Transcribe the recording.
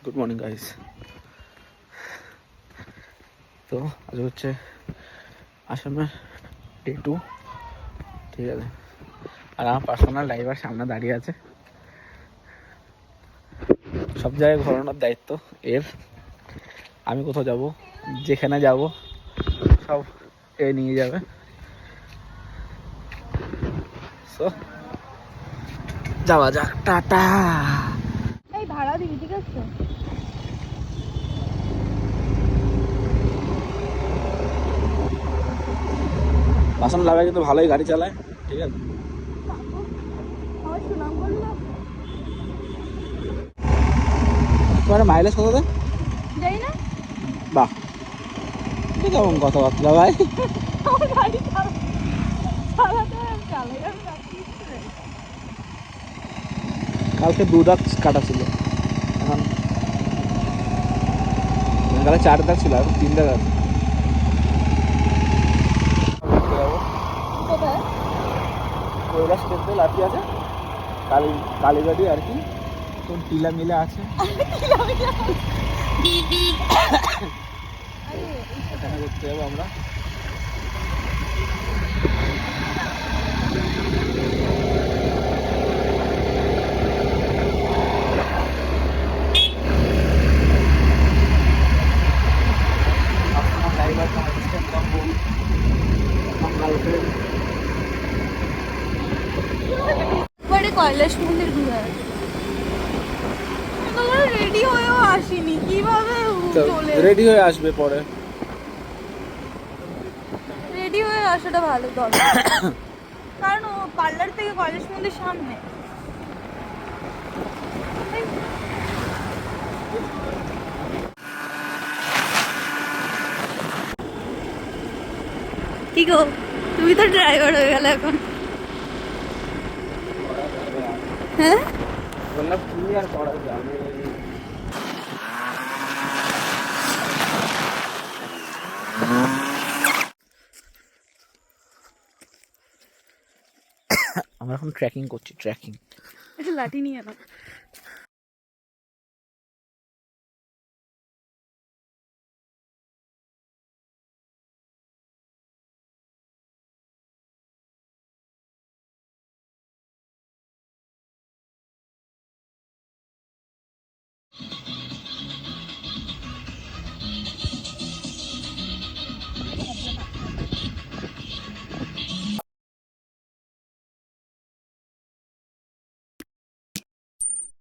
Good morning guys. তো আজ হচ্ছে আসামের ডে 2, ঠিক আছে। আর আমার পার্সোনাল ড্রাইভার সামনে দাঁড়িয়ে আছে। সব জায়গায় ঘোরানোর দায়িত্ব এর। আমি কোথাও যাব, যেখানে যাব সব এ নিয়ে যাবে। সো যাওয়া যাক, টাটা। এই ভাড়া দিবি, ঠিক আছে? বাসন লাগাই কিন্তু ভালোই গাড়ি চালায়, ঠিক আছে। আমার সুনাম করলো। তোমার মাইলেজ কত দেয়? যাই না, বাহ, এটা কেমন কথাবার্তা ভাই? আমার গাড়ি চালাতে চালাই আমি রাখি। কালকে 2 দাগ কাটা ছিল, এখন কালকে 4 দাগ ছিল, এখন 3 দাগ আছে। কোথায়? কৈলাস টেম্পল লাঠি আছে, কালীবাড়ি আর কি, কোন টিলা মিলে আছে, এখানে ঘুরতে যাবো আমরা। পরে কৈলাস মন্দির ঘুরে রেডি হয়েও আসিনি, কিভাবে চলে রেডি হয়ে আসবে পরে। রেডি হয়ে আসাটা ভালো দরকার, কারণ ও পার্লার থেকে কৈলাস মন্দির সামনে। কি গো, তুমি তো ড্রাইভার হয়ে গেলে এখন। হ্যাঁ, বললাম কি আর করা যাবে। আমরা এখন ট্রেকিং করছি, ট্রেকিং। একটা লাঠি নিয়ে না।